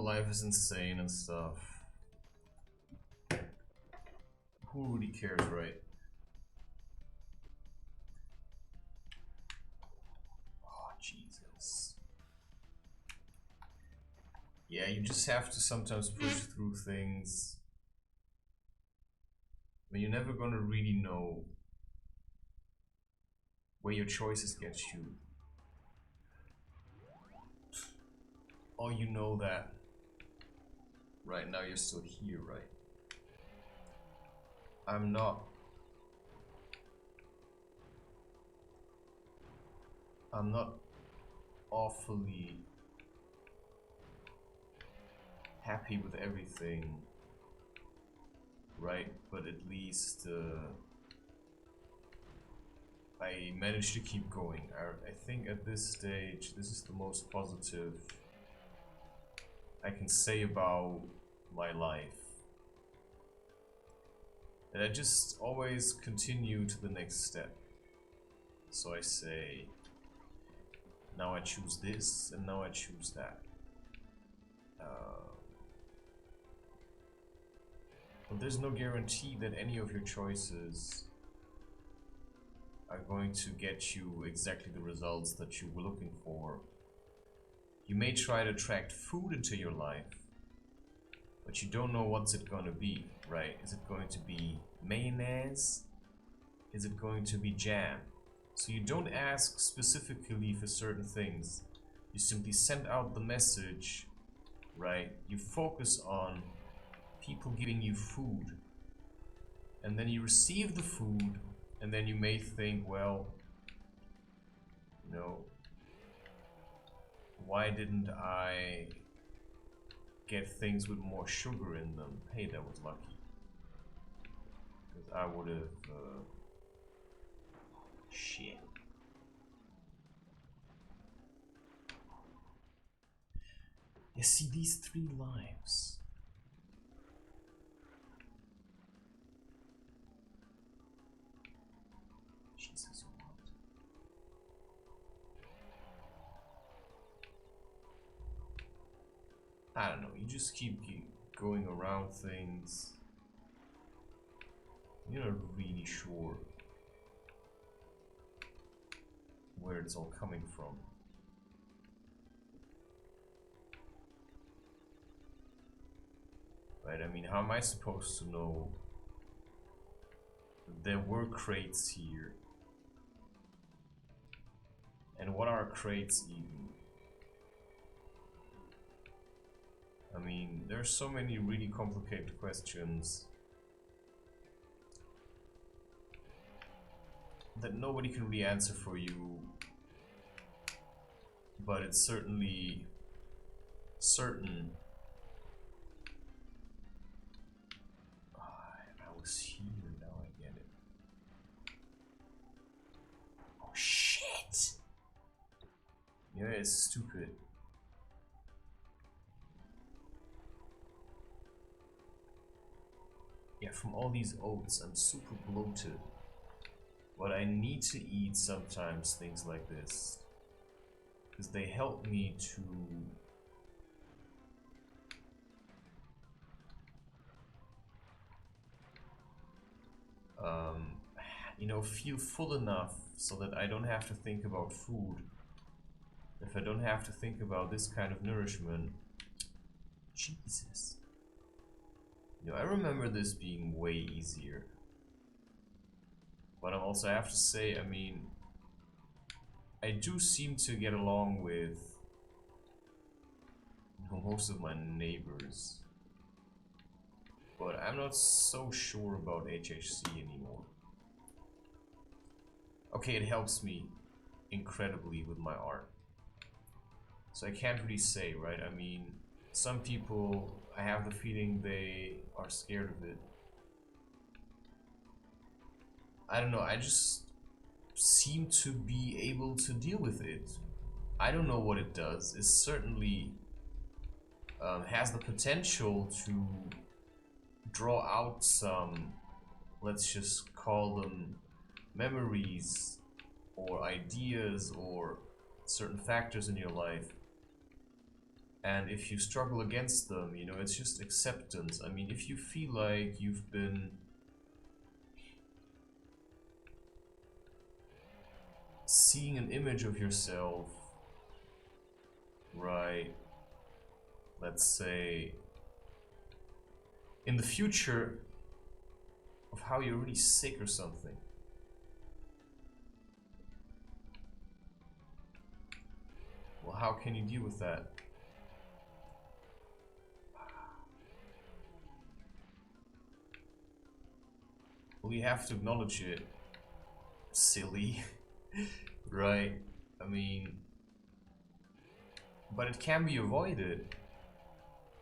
life is insane and stuff. Who really cares, right? Oh, Jesus. Yeah, you just have to sometimes push through things. I mean, you're never gonna really know where your choices get you. Or you know that right now you're still here, right? I'm not awfully happy with everything, right? But at least I managed to keep going. I think at this stage, this is the most positive I can say about my life. And I just always continue to the next step. So I say, now I choose this, and now I choose that. But there's no guarantee that any of your choices are going to get you exactly the results that you were looking for. You may try to attract food into your life, but you don't know what's it gonna be, right? Is it going to be mayonnaise? Is it going to be jam? So you don't ask specifically for certain things. You simply send out the message, right? You focus on people giving you food. And then you receive the food, and then you may think, well, you know, why didn't I get things with more sugar in them? Hey, that was lucky. Because I would have... shit. You see, these 3 lives. Jesus, what? I don't know, you just keep going around things. You're not really sure where it's all coming from. Right, I mean, how am I supposed to know that there were crates here? And what are crates even? I mean, there's so many really complicated questions that nobody can really answer for you, but it's certainly certain. I was here, now I get it. Oh shit! Yeah, it's stupid. Yeah, from all these oats, I'm super bloated. But I need to eat sometimes things like this, because they help me to you know, feel full enough so that I don't have to think about food. If I don't have to think about this kind of nourishment. Jesus. You know, I remember this being way easier. But I also have to say, I mean, I do seem to get along with, you know, most of my neighbors. But I'm not so sure about HHC anymore. Okay, it helps me incredibly with my art. So I can't really say, right? I mean, some people, I have the feeling they are scared of it. I don't know, I just seem to be able to deal with it. I don't know what it does. It certainly has the potential to draw out some, let's just call them memories or ideas or certain factors in your life And if you struggle against them, you know, it's just acceptance. I mean, if you feel like you've been seeing an image of yourself, right, let's say, in the future of how you're really sick or something. Well, how can you deal with that? Well, you have to acknowledge it. Silly. Right? I mean, but it can be avoided.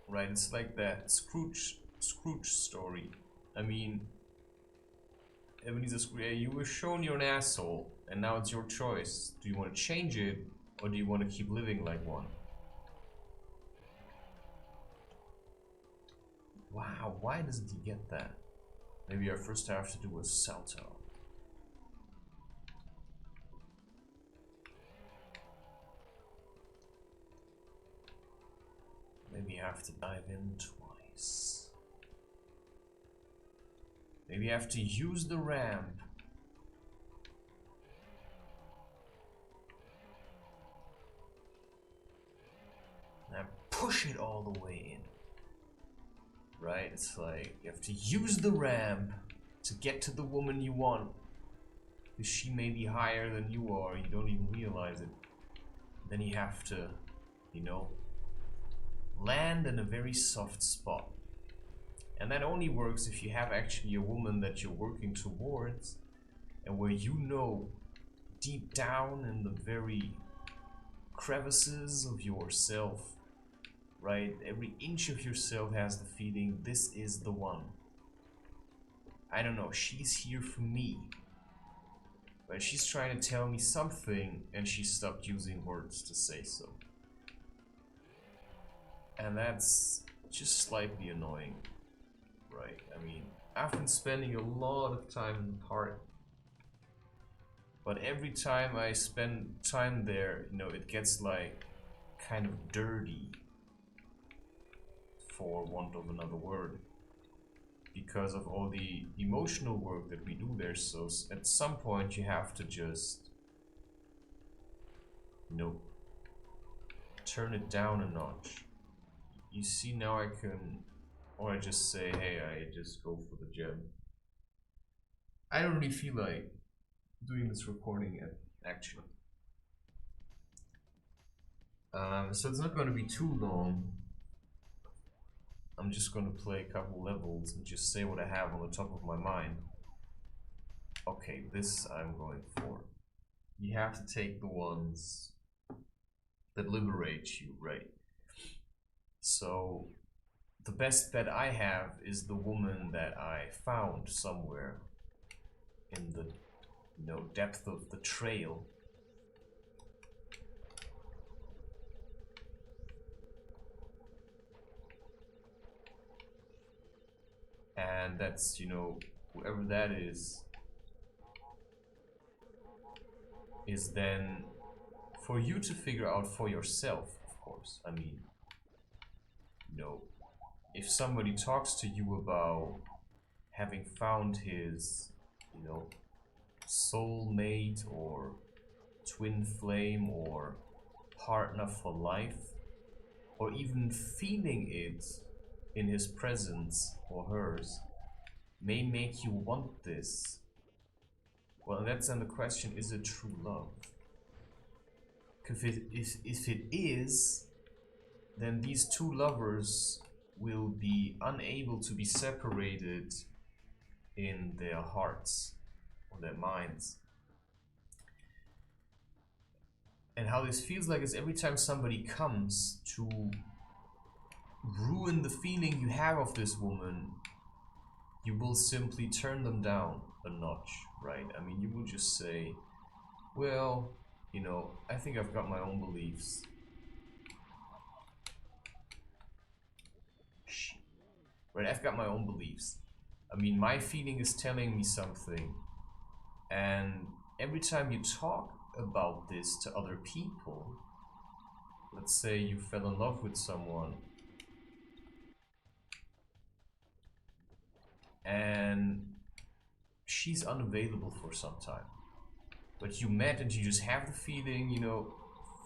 Right? It's like that Scrooge story. I mean, Ebenezer Scrooge, you were shown you're an asshole, and now it's your choice. Do you want to change it, or do you want to keep living like one? Wow, why doesn't he get that? Maybe our first have to do a salto. Maybe you have to dive in twice. Maybe you have to use the ramp. And push it all the way in. Right? It's like you have to use the ramp to get to the woman you want. Because she may be higher than you are, you don't even realize it. Then you have to, you know, land in a very soft spot. And that only works if you have actually a woman that you're working towards, and where you know deep down in the very crevices of yourself, right, every inch of yourself has the feeling, this is the one. I don't know, she's here for me. But she's trying to tell me something, and she stopped using words to say so. And that's just slightly annoying. Right, I mean, I've been spending a lot of time in the park, but every time I spend time there, you know, it gets like kind of dirty, for want of another word, because of all the emotional work that we do there. So at some point you have to just, you know, turn it down a notch. You see, now I can, or I just say, hey, I just go for the gem. I don't really feel like doing this recording yet, actually. So it's not going to be too long. I'm just going to play a couple levels and just say what I have on the top of my mind. Okay, this I'm going for. You have to take the ones that liberate you, right? So the best that I have is the woman that I found somewhere in the, you know, depth of the trail. And that's, you know, whoever that is then for you to figure out for yourself, of course. I mean, you know, if somebody talks to you about having found his, you know, soulmate or twin flame or partner for life, or even feeling it in his presence or hers, may make you want this. Well, that's then the question, is it true love? If it is, then these two lovers will be unable to be separated in their hearts or their minds. And how this feels like is every time somebody comes to ruin the feeling you have of this woman, you will simply turn them down a notch, right? I mean, you will just say, well, you know, I think I've got my own beliefs. Right, I've got my own beliefs. I mean, my feeling is telling me something. And every time you talk about this to other people, let's say you fell in love with someone and she's unavailable for some time, but you met and you just have the feeling, you know,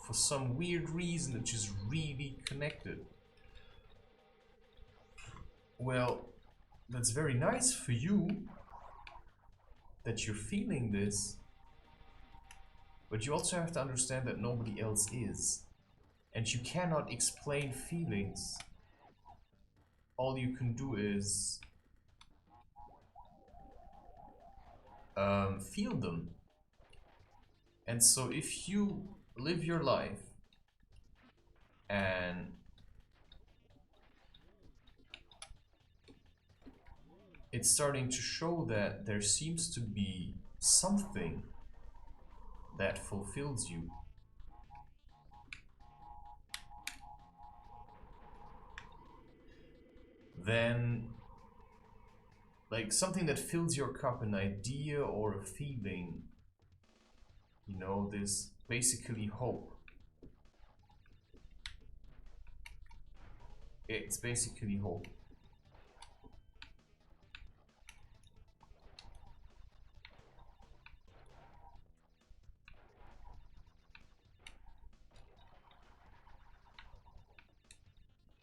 for some weird reason it just really connected. Well, that's very nice for you that you're feeling this, but you also have to understand that nobody else is. And you cannot explain feelings. All you can do is feel them. And so if you live your life and it's starting to show that there seems to be something that fulfills you, then like something that fills your cup, an idea or a feeling, you know, this basically hope. It's basically hope.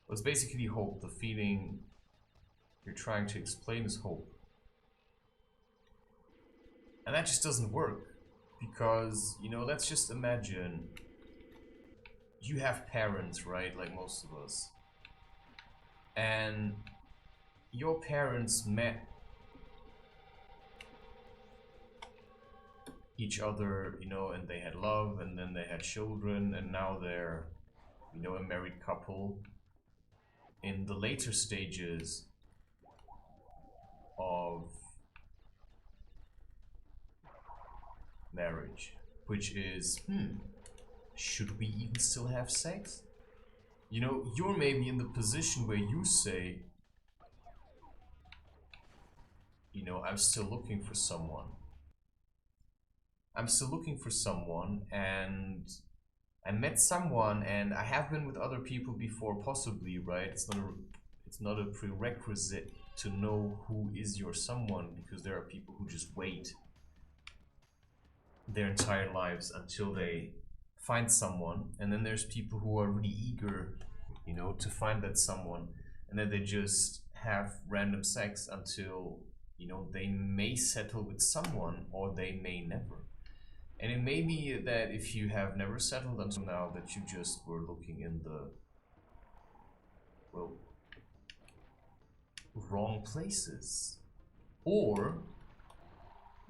It's basically hope. The feeling you're trying to explain is hope. And that just doesn't work. Because, you know, let's just imagine you have parents, right? Like most of us. And your parents met each other, you know, and they had love, and then they had children, and now they're, you know, a married couple. In the later stages of marriage, which is, should we even still have sex? You know, you're maybe in the position where you say, you know, I'm still looking for someone. I'm still looking for someone, and I met someone, and I have been with other people before, possibly, right? It's not a prerequisite to know who is your someone, because there are people who just wait their entire lives until they find someone, and then there's people who are really eager, you know, to find that someone, and then they just have random sex until, you know, they may settle with someone or they may never. And it may be that if you have never settled until now, that you just were looking in the, well, wrong places. Or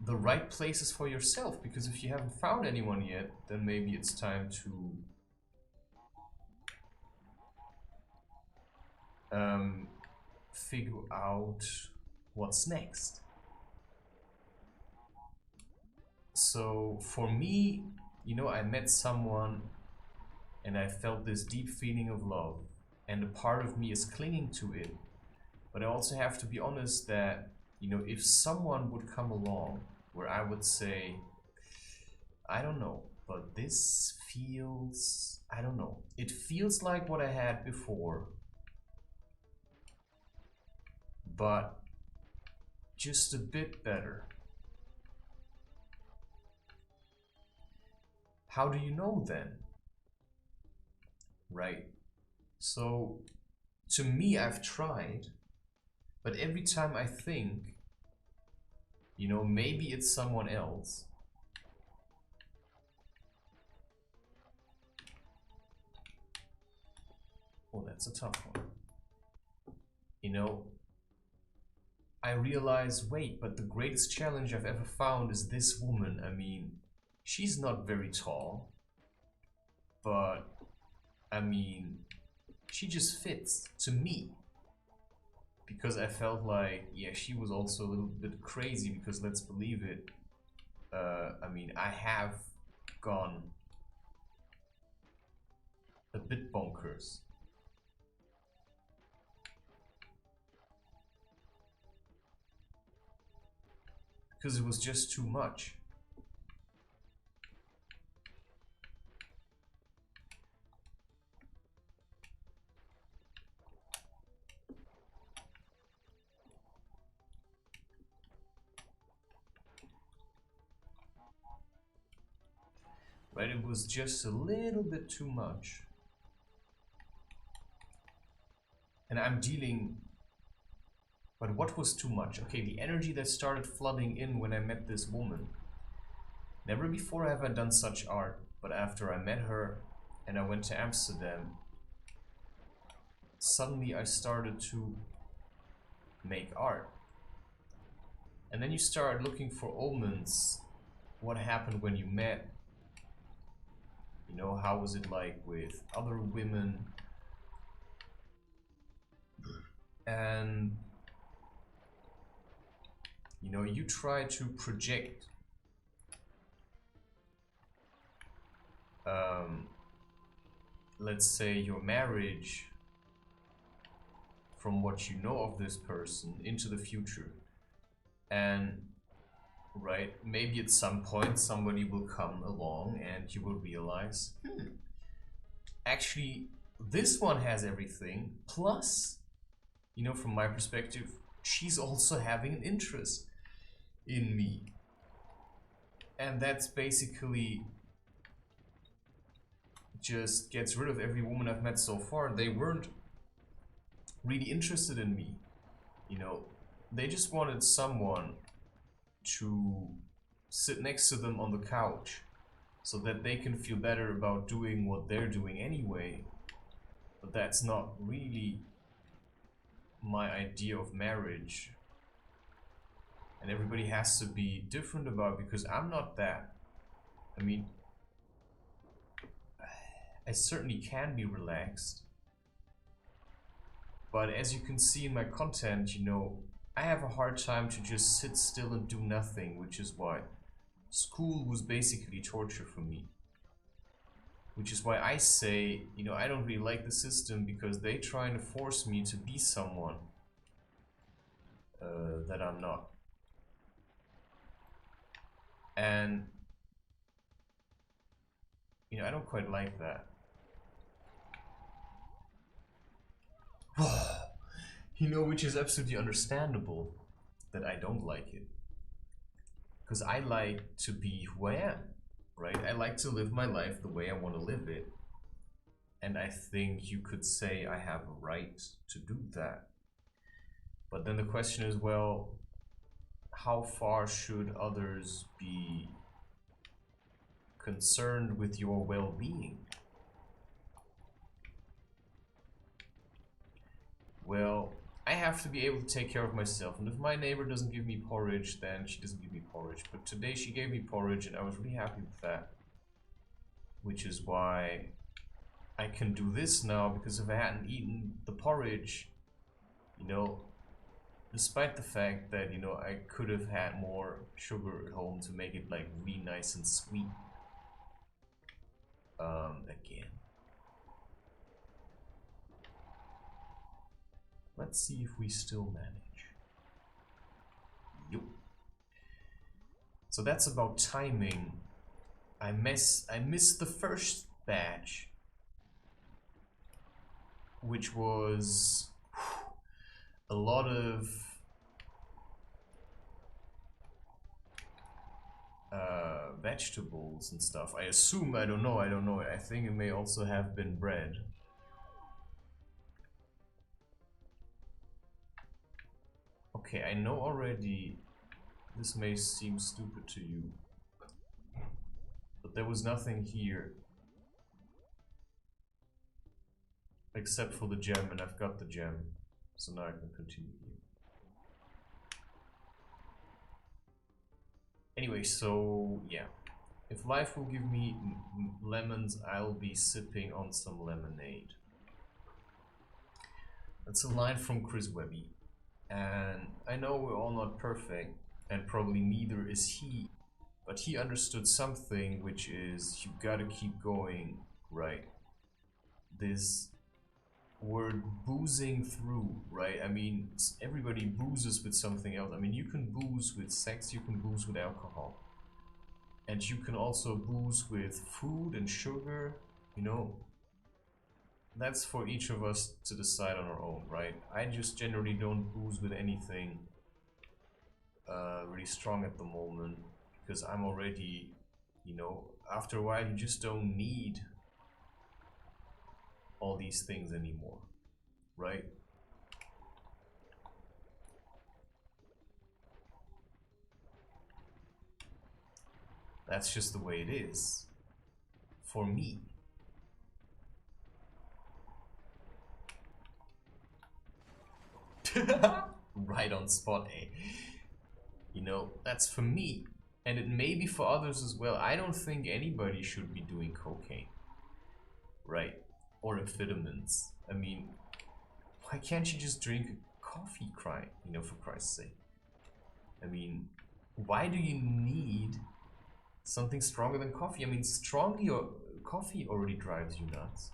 the right places for yourself, because if you haven't found anyone yet, then maybe it's time to figure out what's next. So for me, you know, I met someone and I felt this deep feeling of love, and a part of me is clinging to it. But I also have to be honest that, you know, if someone would come along where I would say, I don't know, but this feels, I don't know, it feels like what I had before, but just a bit better. How do you know then? Right? So, to me, I've tried, but every time I think, you know, maybe it's someone else, oh, that's a tough one. You know, I realize, wait, but the greatest challenge I've ever found is this woman. I mean, she's not very tall, but I mean, she just fits to me. Because I felt like, yeah, she was also a little bit crazy, because let's believe it, I mean, I have gone a bit bonkers. Because it was just too much. Right? It was just a little bit too much. And I'm dealing... But what was too much? Okay, the energy that started flooding in when I met this woman. Never before have I done such art, but after I met her and I went to Amsterdam, suddenly I started to make art. And then you start looking for omens. What happened when you met? You know, how was it like with other women? And you know, you try to project let's say your marriage from what you know of this person into the future. And right, maybe at some point somebody will come along and you will realize, actually this one has everything, plus, you know, from my perspective, she's also having an interest in me. And that's basically just gets rid of every woman I've met so far. They weren't really interested in me, you know. They just wanted someone to sit next to them on the couch so that they can feel better about doing what they're doing anyway. But that's not really my idea of marriage. And everybody has to be different about it, because I'm not that. I mean, I certainly can be relaxed. But as you can see in my content, you know, I have a hard time to just sit still and do nothing, which is why school was basically torture for me. Which is why I say, you know, I don't really like the system, because they're trying to force me to be someone that I'm not. And, you know, I don't quite like that. You know, which is absolutely understandable that I don't like it. Because I like to be who I am, right? I like to live my life the way I want to live it. And I think you could say I have a right to do that. But then the question is, well, how far should others be concerned with your well-being? Well, I have to be able to take care of myself, and if my neighbor doesn't give me porridge, then she doesn't give me porridge. But today she gave me porridge, and I was really happy with that. Which is why I can do this now, because if I hadn't eaten the porridge, you know, despite the fact that, you know, I could have had more sugar at home to make it like really nice and sweet. Again. Let's see if we still manage. Yup. So that's about timing. I missed the first batch, which was a lot of vegetables and stuff. I assume, I don't know. I think it may also have been bread. Okay, I know already this may seem stupid to you, but there was nothing here except for the gem, and I've got the gem, so now I can continue. Anyway, so yeah, if life will give me lemons, I'll be sipping on some lemonade. That's a line from Chris Webby, and I know we're all not perfect, and probably neither is he, but he understood something, which is you gotta keep going, right? This word boozing through, right? I mean, everybody boozes with something else. I mean, you can booze with sex, you can booze with alcohol. And you can also booze with food and sugar, you know. That's for each of us to decide on our own, right? I just generally don't booze with anything really strong at the moment, because I'm already, you know, after a while you just don't need all these things anymore, right? That's just the way it is. For me. Right on spot, eh? You know, that's for me. And it may be for others as well. I don't think anybody should be doing cocaine. Right? Or amphetamines. I mean, why can't you just drink coffee, you know, for Christ's sake? I mean, why do you need something stronger than coffee? I mean, coffee already drives you nuts.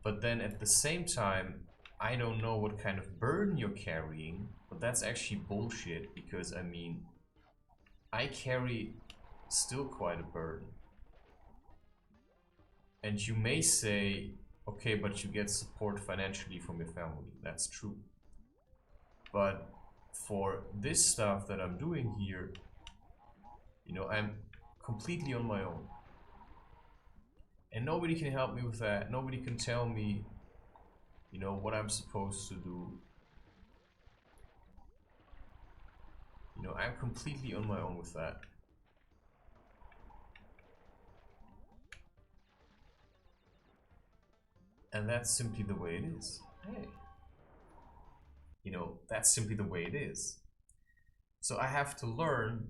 But then at the same time, I don't know what kind of burden you're carrying, but that's actually bullshit, because I mean, I carry still quite a burden. And you may say, okay, but you get support financially from your family. That's true. But for this stuff that I'm doing here, you know, I'm completely on my own. And nobody can help me with that. Nobody can tell me, you know, what I'm supposed to do. You know, I'm completely on my own with that. And that's simply the way it is. Hey. You know, that's simply the way it is. So I have to learn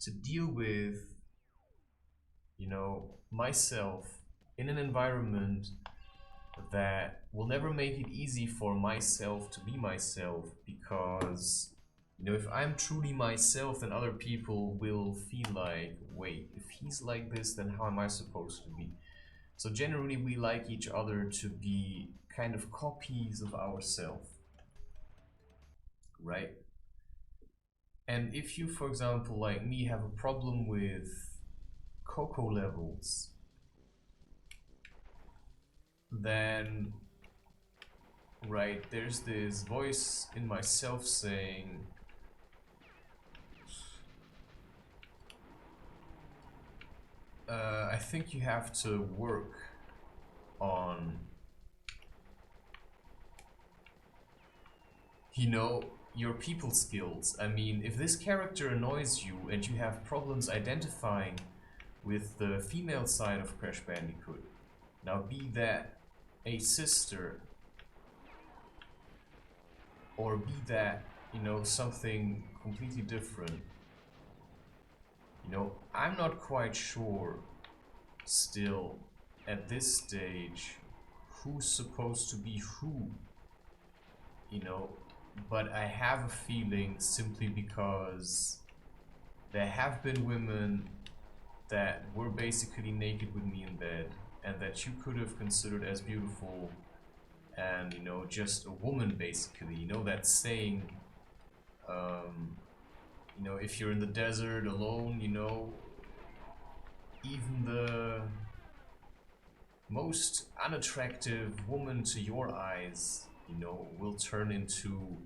to deal with, you know, myself in an environment that will never make it easy for myself to be myself, because, you know, if I'm truly myself, then other people will feel like, wait, if he's like this, then how am I supposed to be? So generally we like each other to be kind of copies of ourselves, right? And if you, for example, like me, have a problem with cocoa levels, then, right, there's this voice in myself saying, I think you have to work on, you know, your people skills. I mean, if this character annoys you and you have problems identifying with the female side of Crash Bandicoot, now be that a sister, or be that, you know, something completely different. You know, I'm not quite sure still at this stage who's supposed to be who, you know, but I have a feeling, simply because there have been women that were basically naked with me in bed, and that you could have considered as beautiful, and, you know, just a woman, basically. You know that saying, you know, if you're in the desert alone, you know, even the most unattractive woman to your eyes, you know, will turn into,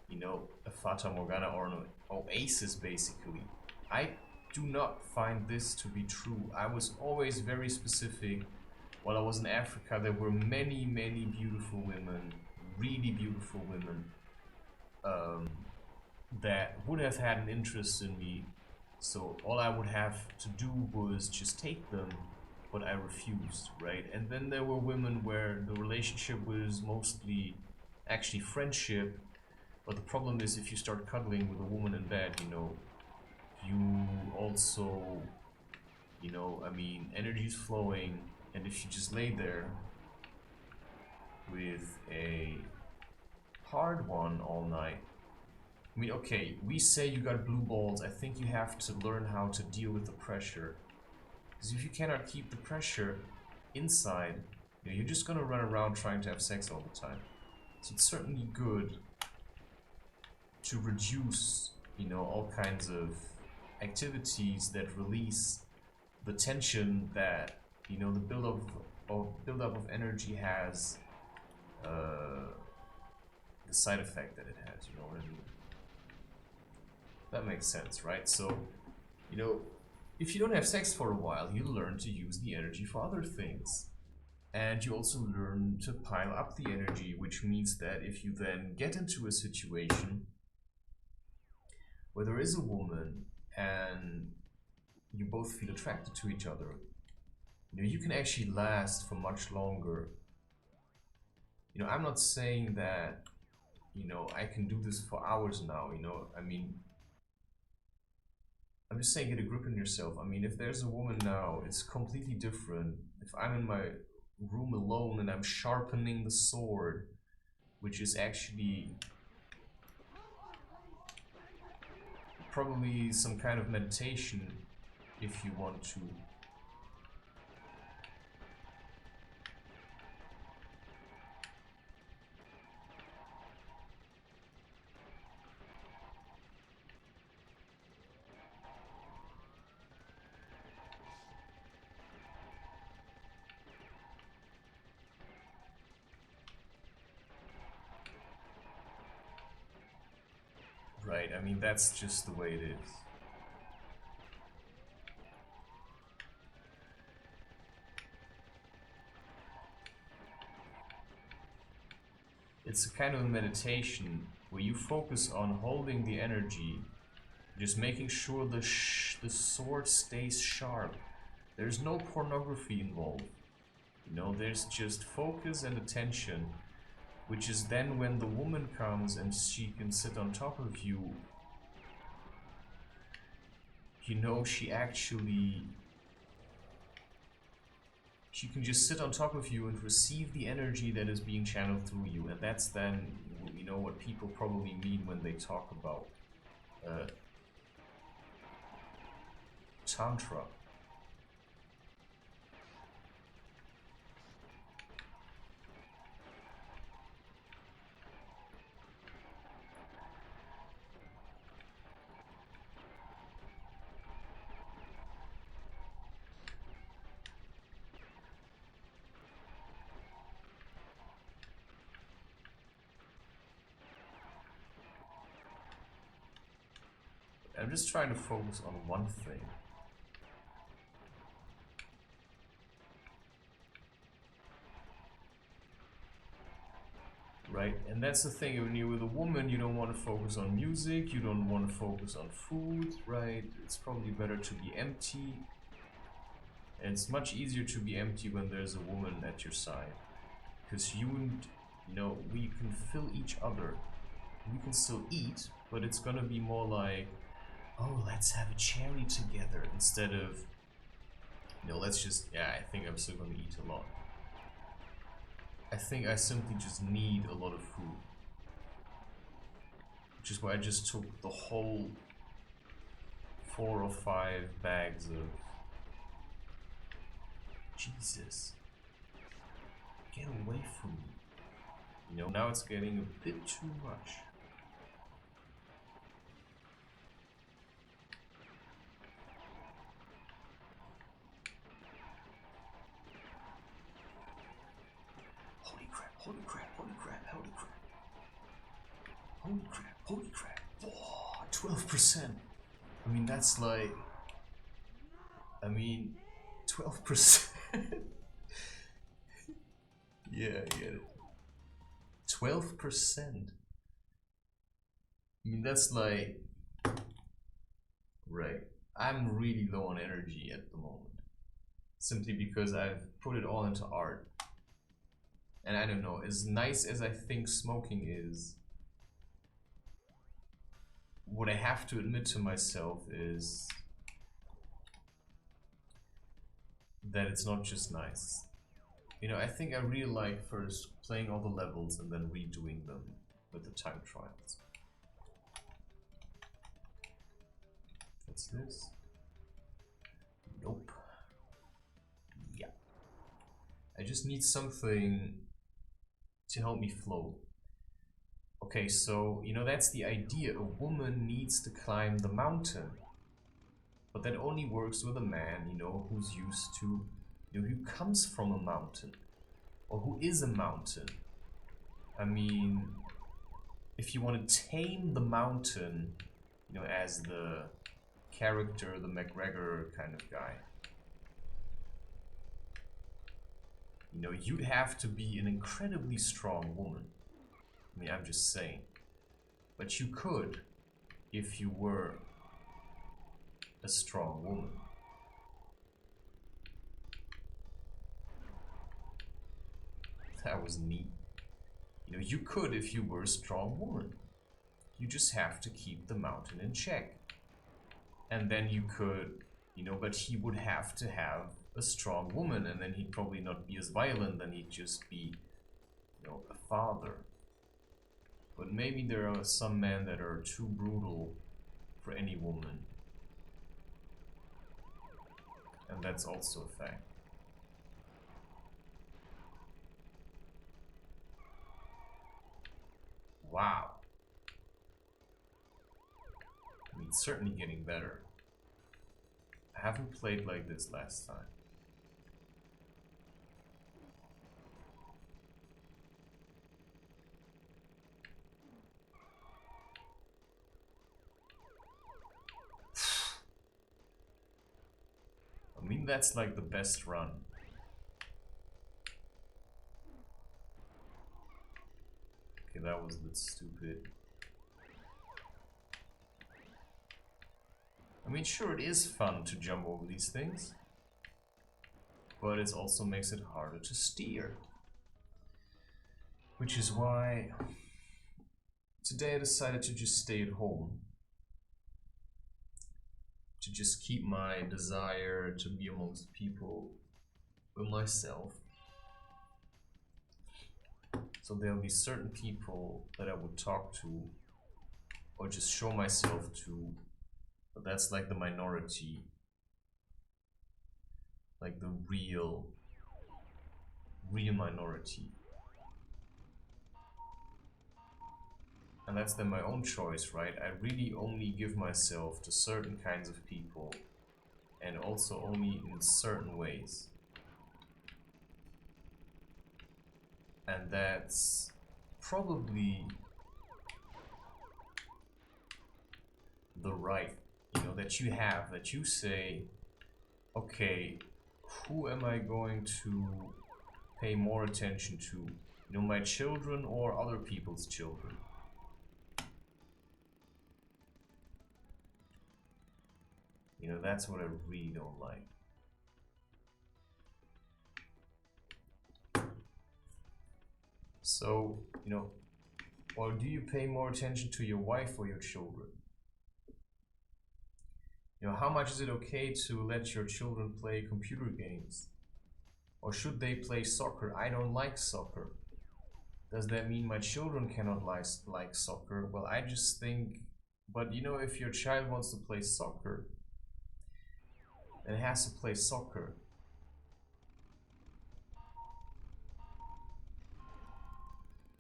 you know, a Fata Morgana or an oasis, basically. I do not find this to be true. I was always very specific. While I was in Africa, there were many, many beautiful women, really beautiful women, that would have had an interest in me. So all I would have to do was just take them, but I refused, right? And then there were women where the relationship was mostly actually friendship, but the problem is, if you start cuddling with a woman in bed, you know, you also, you know, I mean, energy's flowing, and if you just lay there with a hard one all night, I mean, okay, we say you got blue balls. I think you have to learn how to deal with the pressure. Because if you cannot keep the pressure inside, you know, you're just gonna run around trying to have sex all the time. So it's certainly good to reduce, you know, all kinds of activities that release the tension that, you know, the buildup of energy has, the side effect that it has, you know what I mean? That makes sense, right? So, you know, if you don't have sex for a while, you learn to use the energy for other things. And you also learn to pile up the energy, which means that if you then get into a situation where there is a woman and you both feel attracted to each other, you can actually last for much longer. I'm not saying that, I can do this for hours now, I mean, I'm just saying get a grip on yourself. I mean, if there's a woman now, it's completely different. If I'm in my room alone and I'm sharpening the sword, which is actually probably some kind of meditation if you want to. Right, I mean, that's just the way it is. It's a kind of a meditation where you focus on holding the energy, just making sure the sword stays sharp. There's no pornography involved. There's just focus and attention, which is then when the woman comes and she can sit on top of you, she can just sit on top of you and receive the energy that is being channeled through you. And that's then, what people probably mean when they talk about Tantra. I'm just trying to focus on one thing. Right? And that's the thing, when you're with a woman, you don't want to focus on music, you don't want to focus on food, right? It's probably better to be empty. And it's much easier to be empty when there's a woman at your side. Because we can fill each other. We can still eat, but it's gonna be more like, oh, let's have a cherry together, instead of, let's just, I think I'm still gonna eat a lot. I think I simply just need a lot of food. Which is why I just took the whole 4 or 5 bags of... Jesus. Get away from me. Now it's getting a bit too much. Holy crap, holy crap, holy crap. Holy crap, holy crap. Oh, 12%. I mean, that's like... 12%. Yeah, I get it. 12%. I mean, that's like... Right. I'm really low on energy at the moment. Simply because I've put it all into art. And I don't know, as nice as I think smoking is, what I have to admit to myself is that it's not just nice. I think I really like first playing all the levels and then redoing them with the time trials. What's this? Nope. Yeah. I just need something to help me flow. Okay, so, that's the idea. A woman needs to climb the mountain. But that only works with a man, who's used to, who comes from a mountain. Or who is a mountain. I mean, if you want to tame the mountain, as the character, the McGregor kind of guy. You know, you'd have to be an incredibly strong woman. I mean, I'm just saying. But you could, if you were a strong woman. That was neat. You know, you could if you were a strong woman. You just have to keep the mountain in check. And then you could, you know, but he would have to have a strong woman, and then he'd probably not be as violent, then he'd just be, you know, a father. But maybe there are some men that are too brutal for any woman. And that's also a fact. Wow. I mean, it's certainly getting better. I haven't played like this last time. I mean, that's like the best run. Okay, that was a bit stupid. I mean, sure, it is fun to jump over these things, but it also makes it harder to steer. Which is why today I decided to just stay at home. To just keep my desire to be amongst people with myself. So there'll be certain people that I would talk to or just show myself to, but that's like the minority. Like the real minority. And that's then my own choice, right? I really only give myself to certain kinds of people, and also only in certain ways. And that's probably the right, you know, that you have, that you say, okay, who am I going to pay more attention to? You know, my children or other people's children? You know, that's what I really don't like. So, you know, or do you pay more attention to your wife or your children? You know, how much is it okay to let your children play computer games? Or should they play soccer? I don't like soccer. Does that mean my children cannot like soccer? Well, I just think, but you know, if your child wants to play soccer, then it has to play soccer.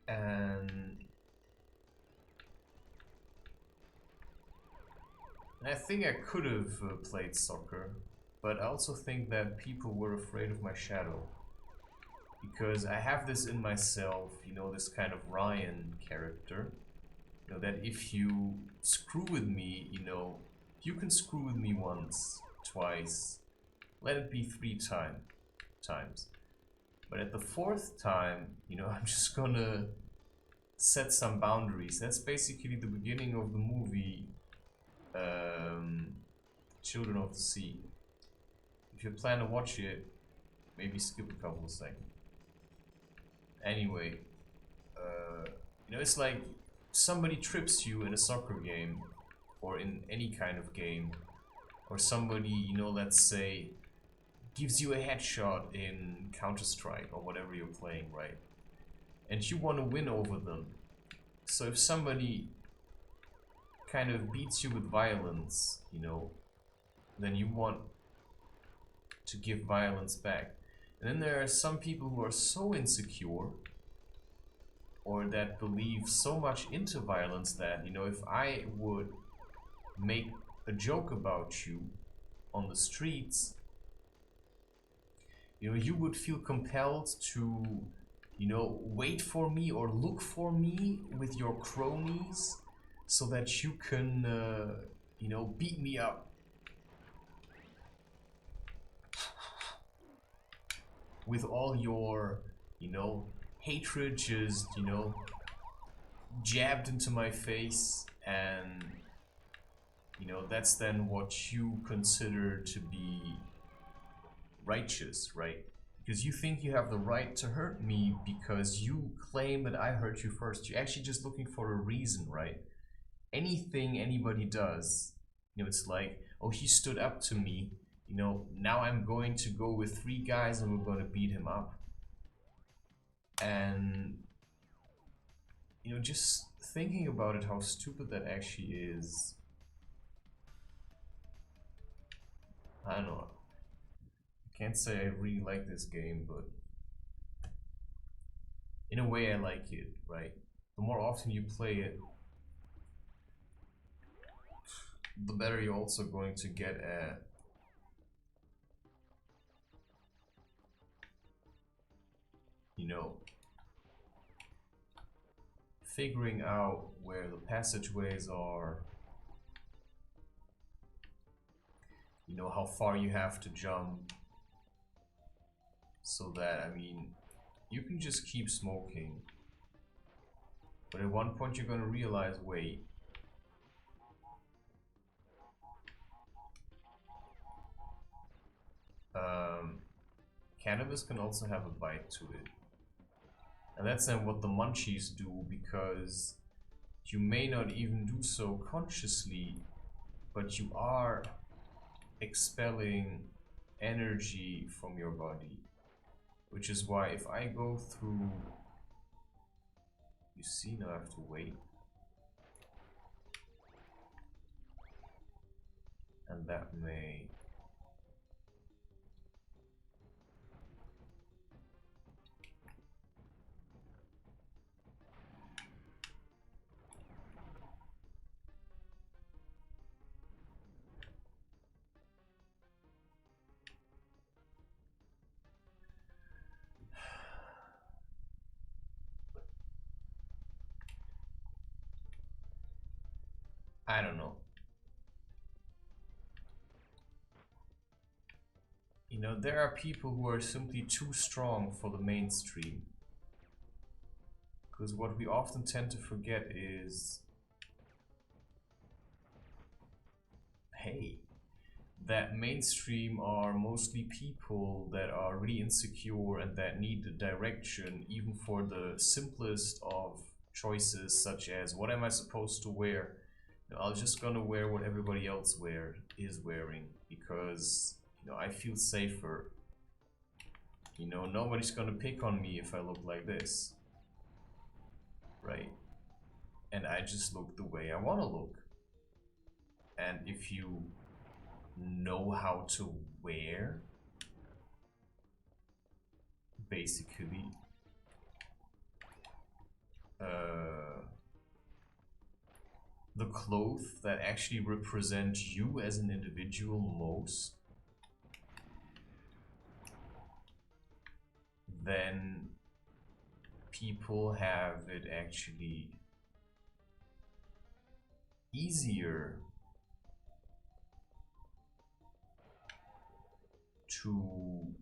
And I think I could have played soccer, but I also think that people were afraid of my shadow. Because I have this in myself, you know, this kind of Ryan character. You know, that if you screw with me, you know, you can screw with me once, twice, let it be 3 times. But at the 4th time, you know, I'm just gonna set some boundaries. That's basically the beginning of the movie Children of the Sea. If you plan to watch it, maybe skip a couple of seconds. Anyway, you know, it's like somebody trips you in a soccer game or in any kind of game, or somebody, you know, let's say gives you a headshot in Counter-Strike or whatever you're playing, right? And you want to win over them. So if somebody kind of beats you with violence, you know, then you want to give violence back. And then there are some people who are so insecure or that believe so much into violence that, you know, if I would make a joke about you on the streets, you know, you would feel compelled to, you know, wait for me or look for me with your cronies so that you can, you know, beat me up with all your, you know, hatred just, you know, jabbed into my face, and, you know, that's then what you consider to be righteous, right? Because you think you have the right to hurt me because you claim that I hurt you first. You're actually just looking for a reason, right? Anything anybody does, you know, it's like, oh, he stood up to me, you know, now I'm going to go with 3 guys and we're going to beat him up. And, you know, just thinking about it, how stupid that actually is. I don't know. I can't say I really like this game, but in a way I like it, right? The more often you play it, the better you're also going to get at, you know, figuring out where the passageways are, you know, how far you have to jump, so that, I mean, you can just keep smoking, but at one point you're gonna realize, wait, cannabis can also have a bite to it. And that's then what the munchies do, because you may not even do so consciously, but you are expelling energy from your body. Which is why if I go through... You see, now I have to wait. And that may... I don't know. You know, there are people who are simply too strong for the mainstream. Because what we often tend to forget is, hey, that mainstream are mostly people that are really insecure and that need the direction, even for the simplest of choices, such as, what am I supposed to wear? You know, I'm just gonna wear what everybody else is wearing, because, you know, I feel safer. You know, nobody's gonna pick on me if I look like this, right? And I just look the way I want to look. And if you know how to wear, basically, the clothes that actually represent you as an individual most, then people have it actually easier to,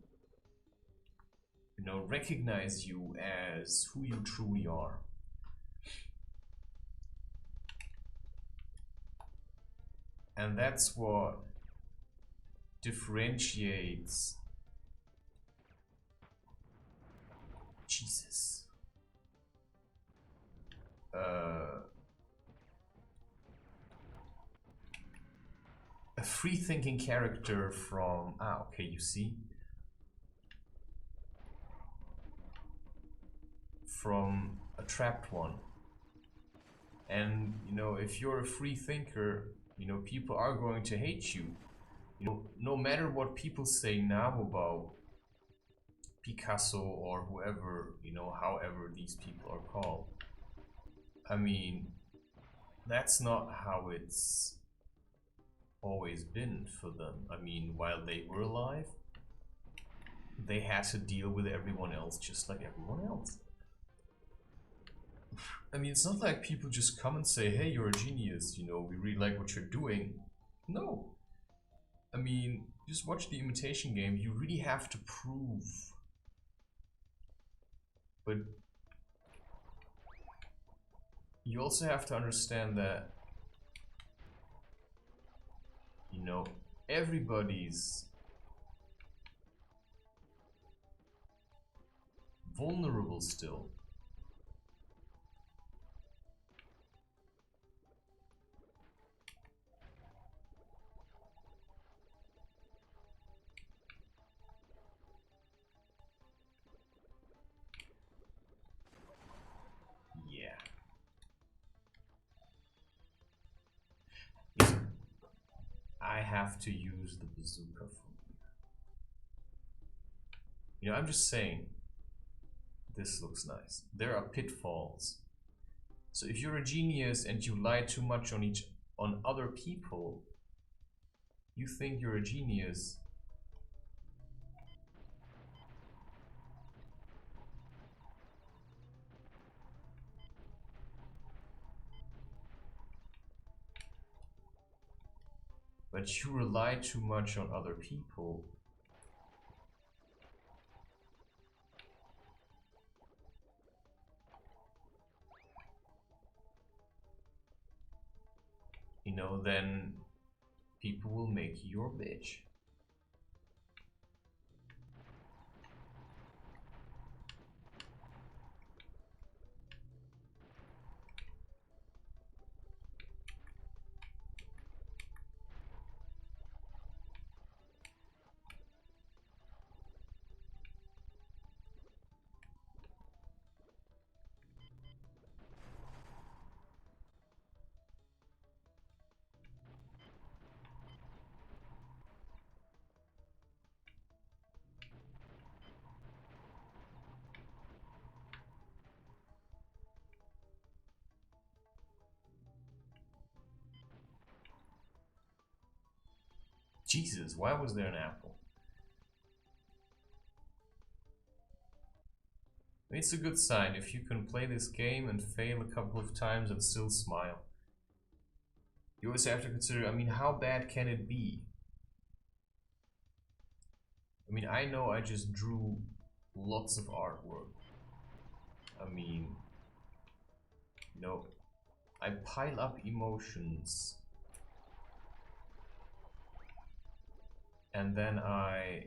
you know, recognize you as who you truly are. And that's what differentiates... Jesus. A free-thinking character from... Ah, okay, you see? From a trapped one. And, you know, if you're a free thinker, you know, people are going to hate you. You know, no matter what people say now about Picasso or whoever, you know, however these people are called. I mean, that's not how it's always been for them. I mean, while they were alive, they had to deal with everyone else just like everyone else. I mean, it's not like people just come and say, hey, you're a genius, you know, we really like what you're doing. No. I mean, just watch The Imitation Game. You really have to prove But you also have to understand that, you know, everybody's vulnerable still. Yeah. Listen, I have to use the bazooka from you. You know, I'm just saying, this looks nice. There are pitfalls. So if you're a genius and you lie too much on other people, you think you're a genius. But you rely too much on other people. You know, then people will make you your bitch. Jesus, why was there an apple? It's a good sign if you can play this game and fail a couple of times and still smile. You always have to consider, I mean, how bad can it be? I mean, I know I just drew lots of artwork. I mean, you know, I pile up emotions. And then I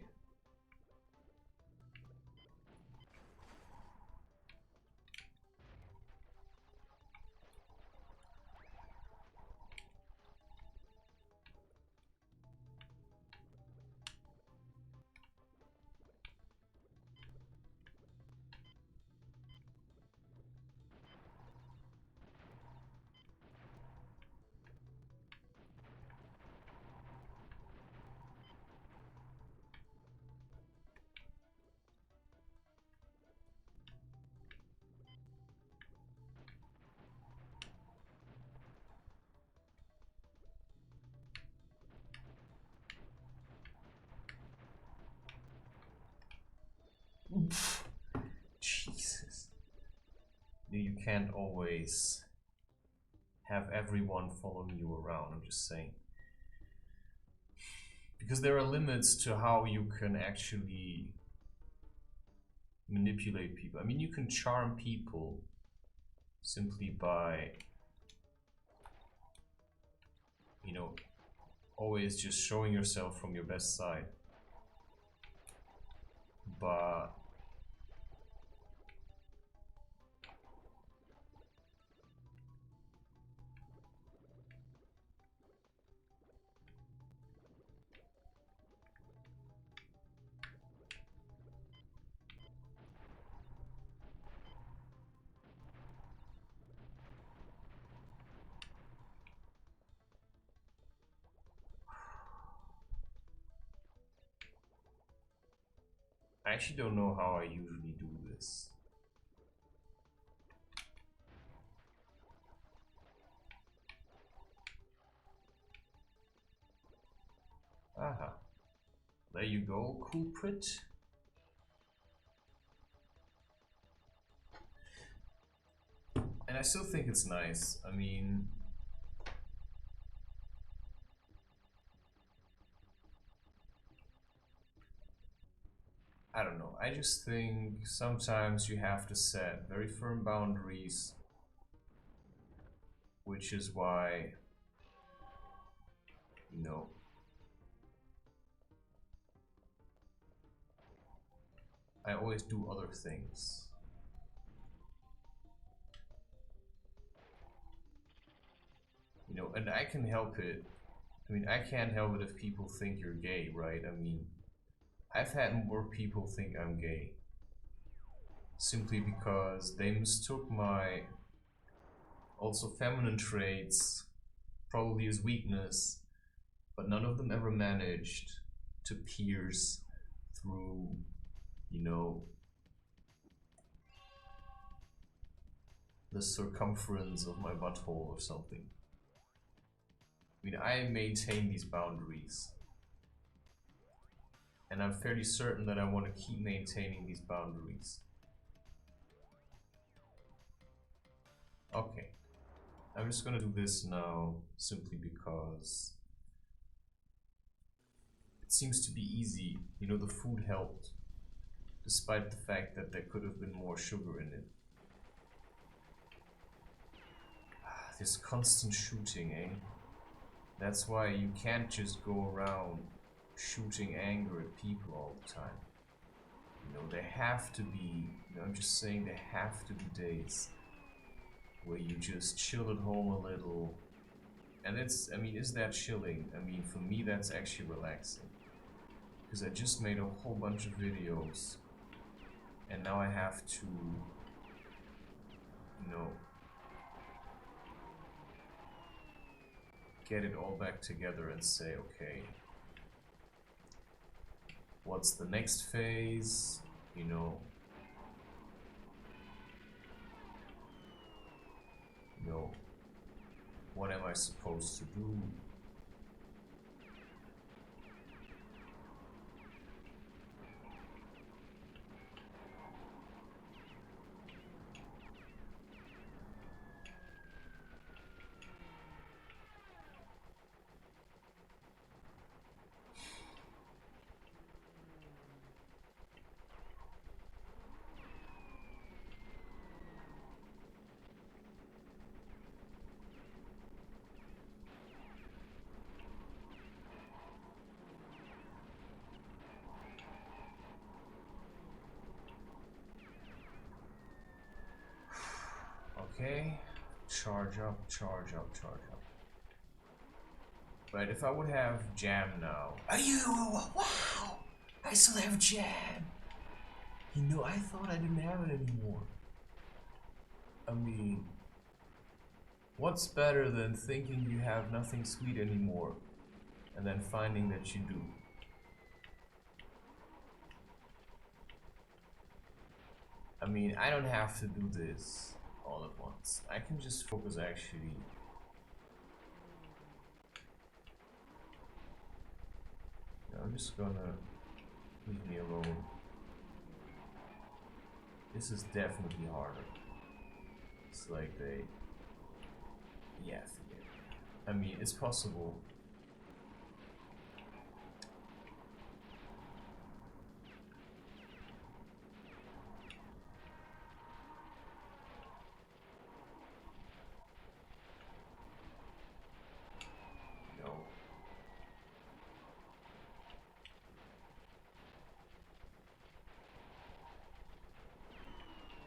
Jesus. You can't always have everyone following you around, I'm just saying. Because there are limits to how you can actually manipulate people. I mean, you can charm people simply by, you know, always just showing yourself from your best side. But I actually don't know how I usually do this. Aha. There you go, culprit. And I still think it's nice. I mean, I don't know. I just think sometimes you have to set very firm boundaries, which is why, you know, I always do other things. You know, and I can help it. I mean, I can't help it if people think you're gay, right? I mean, I've had more people think I'm gay. Simply because they mistook my also feminine traits probably as weakness, but none of them ever managed to pierce through, you know, the circumference of my butthole or something. I mean, I maintain these boundaries. And I'm fairly certain that I want to keep maintaining these boundaries. Okay. I'm just gonna do this now, simply because it seems to be easy. You know, the food helped, despite the fact that there could have been more sugar in it. This constant shooting, eh? That's why you can't just go around shooting anger at people all the time. You know, there have to be, you know, I'm just saying there have to be days where you just chill at home a little. And it's, I mean, is that chilling? I mean, for me, that's actually relaxing. Because I just made a whole bunch of videos. And now I have to, you know, get it all back together and say, okay, what's the next phase? You know, what am I supposed to do? Okay, charge up, charge up, charge up. But if I would have jam now. Wow! I still have jam! You know, I thought I didn't have it anymore. I mean, what's better than thinking you have nothing sweet anymore and then finding that you do? I mean, I don't have to do this all at once. I can just focus actually. I'm just gonna leave me alone. This is definitely harder. It's like they, yeah, forget it. I mean, it's possible.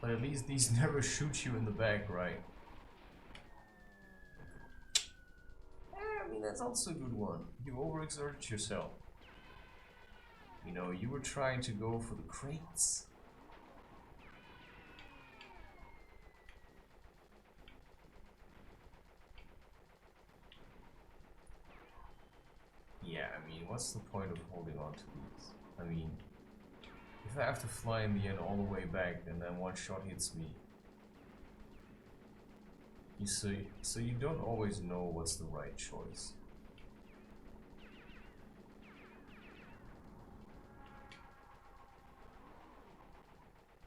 But at least these never shoot you in the back, right? I mean, that's also a good one. You overexerted yourself. You know, you were trying to go for the crates. Yeah, I mean, what's the point of holding on to these? I mean, if I have to fly in the end all the way back and then one shot hits me, you see, so you don't always know what's the right choice.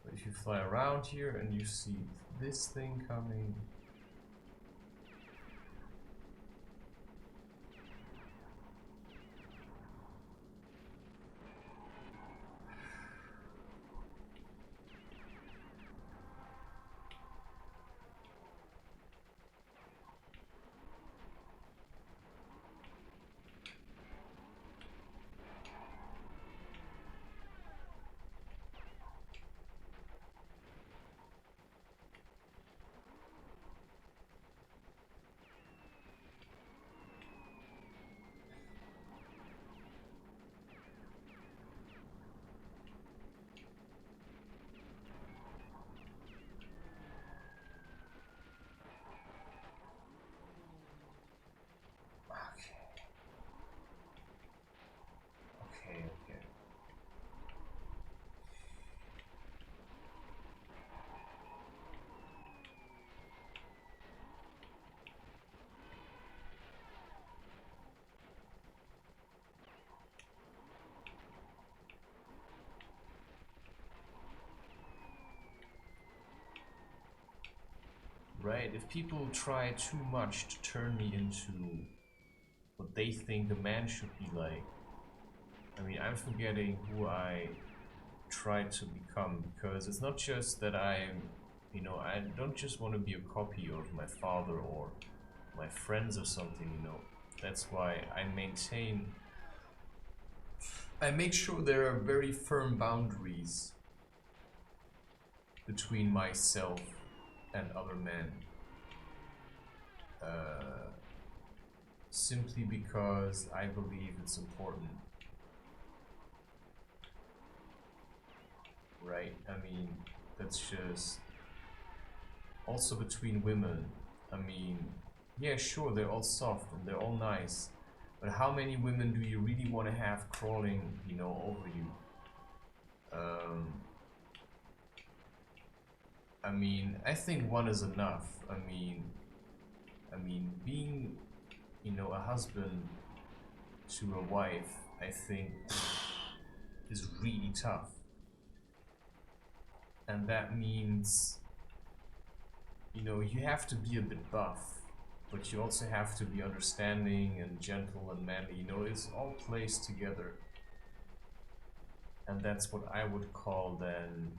But if you fly around here and you see this thing coming, right? If people try too much to turn me into what they think a man should be like, I mean, I'm forgetting who I try to become, because it's not just that I'm, you know, I don't just want to be a copy of my father or my friends or something, you know. That's why I make sure there are very firm boundaries between myself and other men. Simply because I believe it's important. Right? I mean, that's just also between women. I mean, yeah, sure, they're all soft and they're all nice, but how many women do you really want to have crawling, you know, over you? I mean, I think one is enough. I mean, being, you know, a husband to a wife, I think, is really tough, and that means, you know, you have to be a bit buff, but you also have to be understanding and gentle and manly. You know, it's all plays together. And that's what I would call then,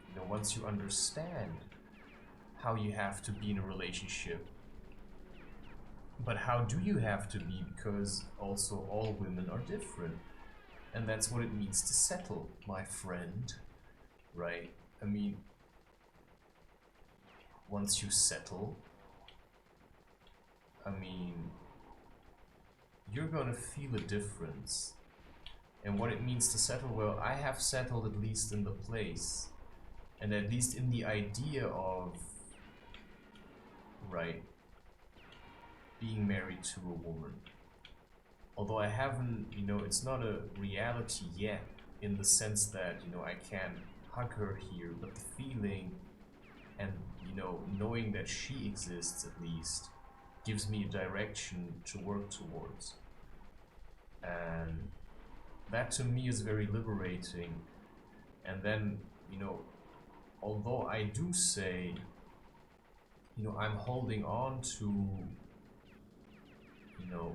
you know, once you understand how you have to be in a relationship. But how do you have to be? Because also all women are different. And that's what it means to settle, my friend. Right? I mean, once you settle, I mean, you're gonna feel a difference. And what it means to settle, well, I have settled at least in the place. And at least in the idea of, right, being married to a woman. Although I haven't, you know, it's not a reality yet, in the sense that, you know, I can't hug her here, but the feeling and, you know, knowing that she exists at least gives me a direction to work towards. And that to me is very liberating. And then, you know, although I do say, you know, I'm holding on to, you know,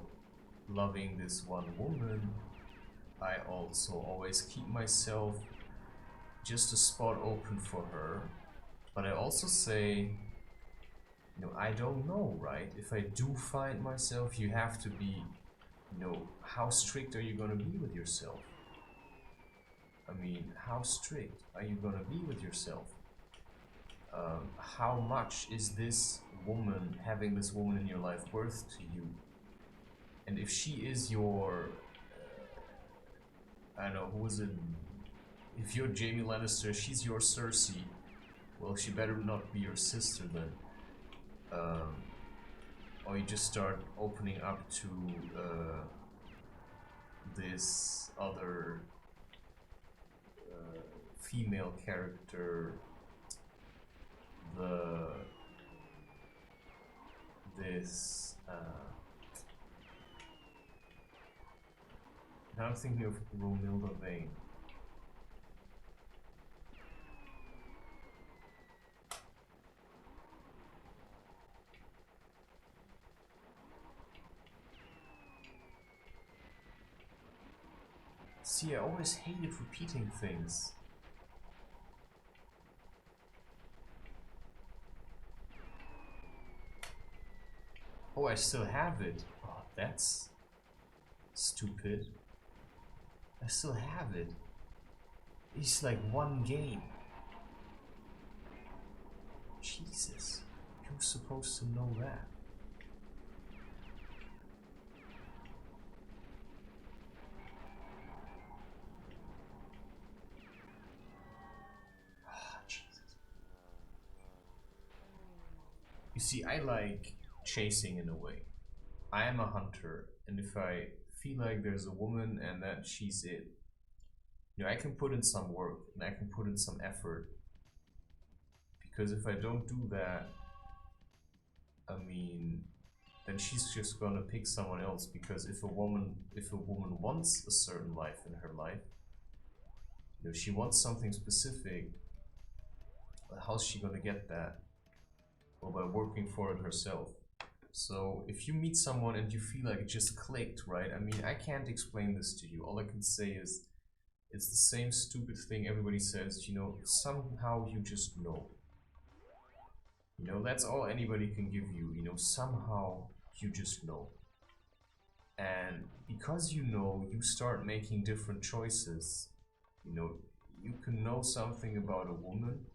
loving this one woman, I also always keep myself just a spot open for her. But I also say, you know, I don't know, right? If I do find myself, you have to be, you know, how strict are you going to be with yourself? I mean, how strict are you going to be with yourself? How much is this woman, having this woman in your life, worth to you? And if she is your, I don't know, who is it? If you're Jaime Lannister, she's your Cersei. Well, she better not be your sister then. Or you just start opening up to this other female character, this now I'm thinking of Romilda Vane. See, I always hated repeating things. Oh, I still have it. Oh, that's stupid. I still have it. It's like one game. Jesus, you're supposed to know that. Ah, Jesus. You see, I like chasing in a way. I am a hunter, and if I feel like there's a woman and that she's it, you know, I can put in some work and I can put in some effort. Because if I don't do that, I mean, then she's just gonna pick someone else. Because if a woman wants a certain life in her life, you know, she wants something specific, how's she gonna get that? or by working for it herself. So if you meet someone and you feel like it just clicked, right? I mean, I can't explain this to you. All I can say is it's the same stupid thing everybody says, you know, somehow you just know. You know, that's all anybody can give you, you know, somehow you just know. And because you know, you start making different choices. You know, you can know something about a woman,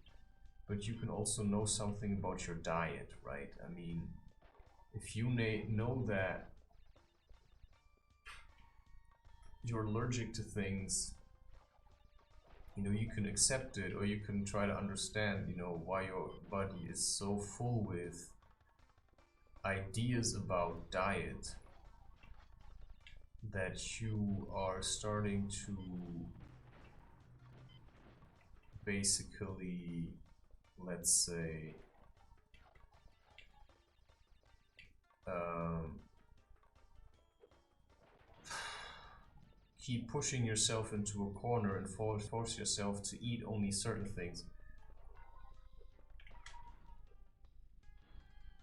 but you can also know something about your diet, right? I mean, if you know that you're allergic to things, you know, you can accept it, or you can try to understand, you know, why your body is so full with ideas about diet that you are starting to basically, let's say, keep pushing yourself into a corner and force yourself to eat only certain things.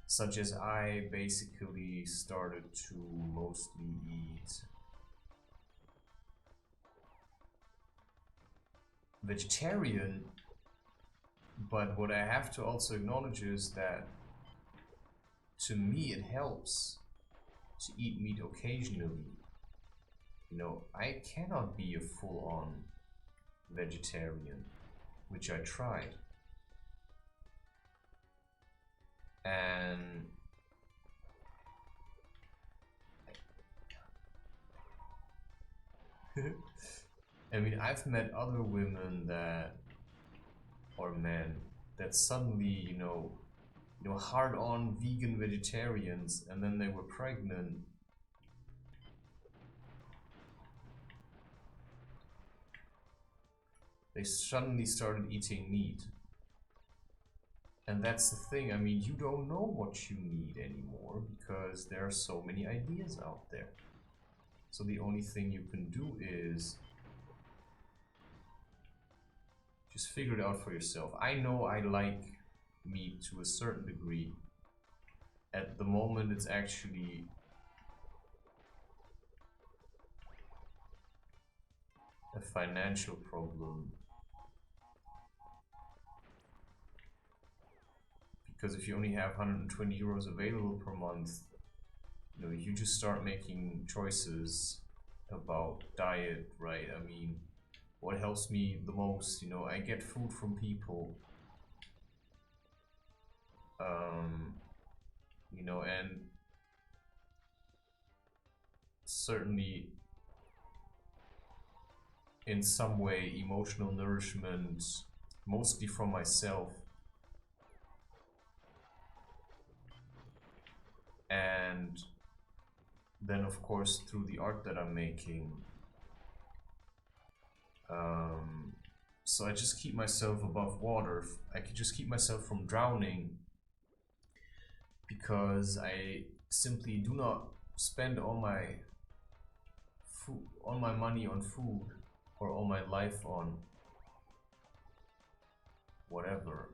Such as I basically started to mostly eat vegetarian, but what I have to also acknowledge is that to me it helps to eat meat occasionally. You know, I cannot be a full-on vegetarian, which I tried. And I mean, I've met other women that, or men, that suddenly, you know, hard-on vegan vegetarians, and then they were pregnant. They suddenly started eating meat. And that's the thing, I mean, you don't know what you need anymore because there are so many ideas out there. So the only thing you can do is just figure it out for yourself. I know I like meat to a certain degree. At the moment, it's actually a financial problem. Because if you only have 120 euros available per month, you know, you just start making choices about diet, right? I mean, what helps me the most, you know, I get food from people. You know, and certainly in some way emotional nourishment, mostly from myself. And then of course through the art that I'm making. So I just keep myself above water. I can just keep myself from drowning because I simply do not spend all my food, all my money on food, or all my life on whatever.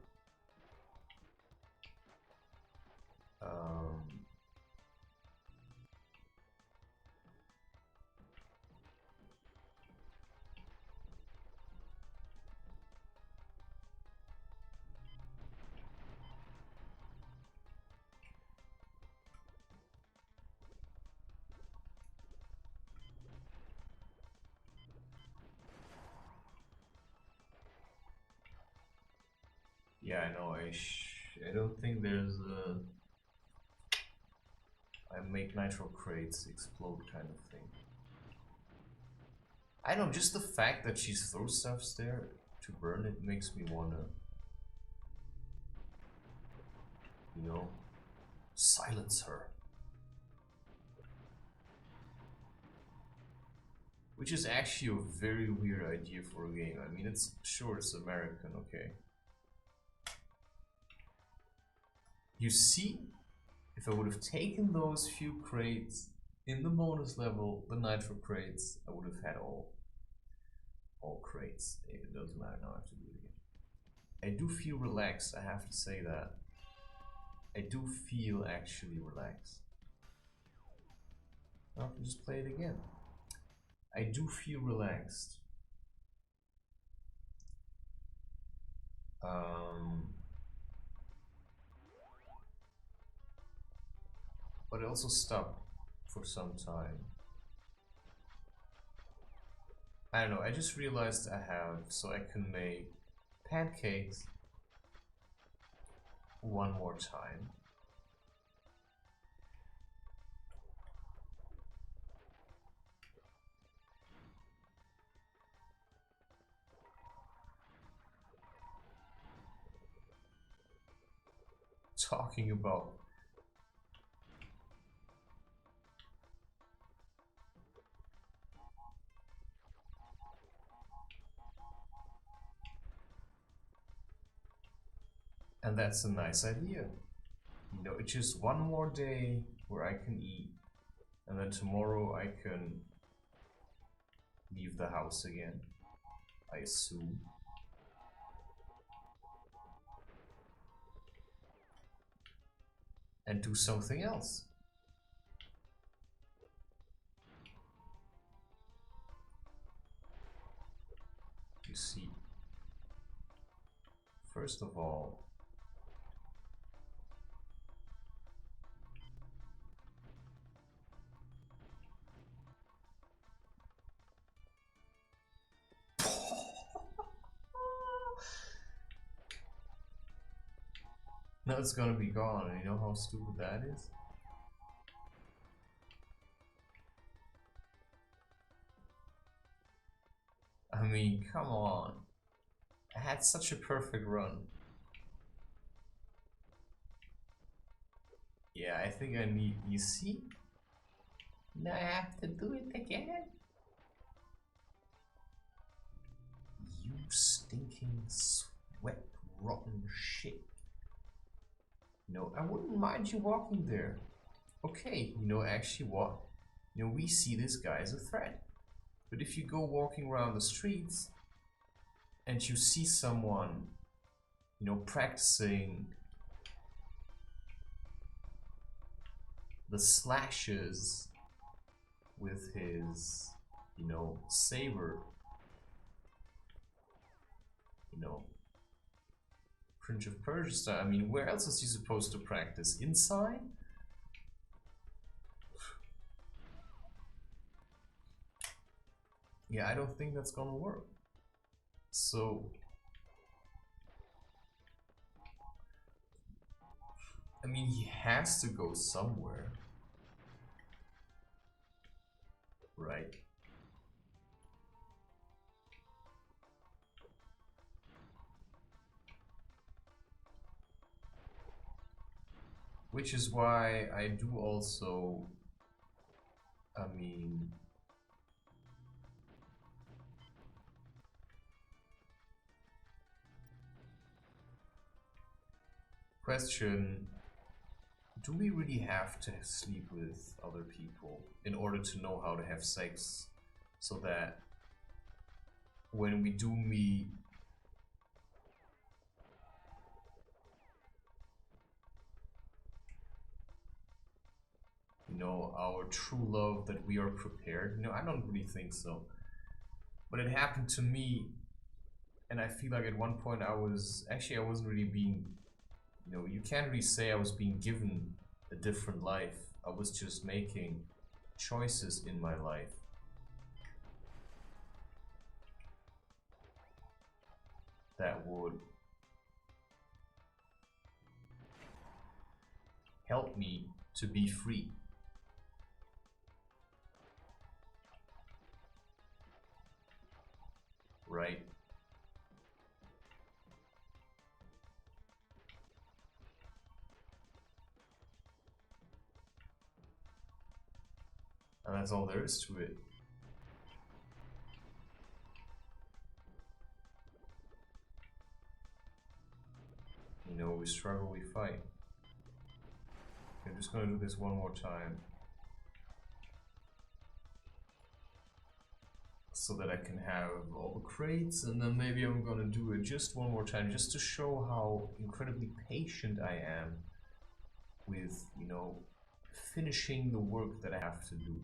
Yeah, I know. I don't think there's a I make nitro crates explode kind of thing. I don't know, just the fact that she throws stuff there to burn it makes me wanna, you know, silence her. Which is actually a very weird idea for a game. I mean, it's sure it's American, okay. You see, if I would have taken those few crates in the bonus level, the nitro crates, I would have had all crates. It doesn't matter now, I have to do it again. I do feel relaxed, I have to say that. I do feel actually relaxed. I'll just play it again. I do feel relaxed. But it also stopped for some time. I don't know, I just realized I have, so I can make pancakes one more time. Talking about and that's a nice idea. You know, it's just one more day where I can eat, and then tomorrow I can leave the house again, I assume. And do something else. You see, first of all, now it's gonna be gone, and you know how stupid that is? I mean, come on. I had such a perfect run. Yeah, I think I need, you see? Now I have to do it again? You stinking sweat rotten shit. You know, I wouldn't mind you walking there. Okay, you know, actually what? You know, we see this guy as a threat. But if you go walking around the streets and you see someone, you know, practicing the slashes with his, you know, saber, you know, Prince of Persia style, I mean, where else is he supposed to practice? Inside? Yeah, I don't think that's gonna work. So, I mean, he has to go somewhere, right? Which is why I do also, I mean, question, do we really have to sleep with other people in order to know how to have sex so that when we do meet, you know, our true love, that we are prepared? You know, I don't really think so. But it happened to me, and I feel like at one point I wasn't really being, you know, you can't really say I was being given a different life. I was just making choices in my life that would help me to be free. Right? And that's all there is to it. You know, we struggle, we fight. I'm just gonna do this one more time, so that I can have all the crates, and then maybe I'm gonna do it just one more time, just to show how incredibly patient I am with, you know, finishing the work that I have to do.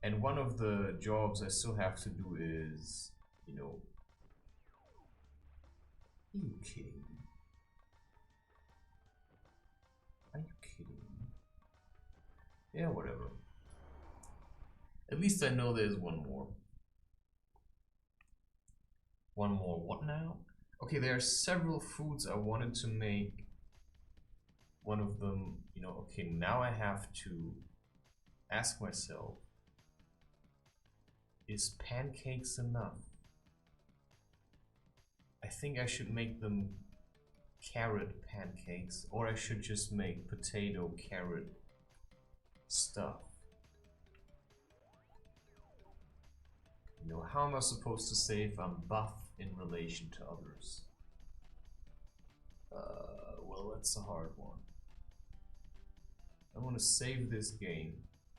And one of the jobs I still have to do is, you know... Are you kidding me? Are you kidding me? Yeah, whatever. At least I know there's one more. One more what now? Okay, there are several foods I wanted to make. One of them, you know, okay, now I have to ask myself, is pancakes enough? I think I should make them carrot pancakes, or I should just make potato carrot stuff. You know, how am I supposed to say if I'm buff in relation to others? Well, that's a hard one. I want to save this game.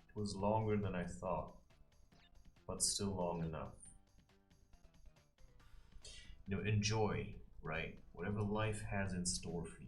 It was longer than I thought, but still long enough. You know, enjoy, right? Whatever life has in store for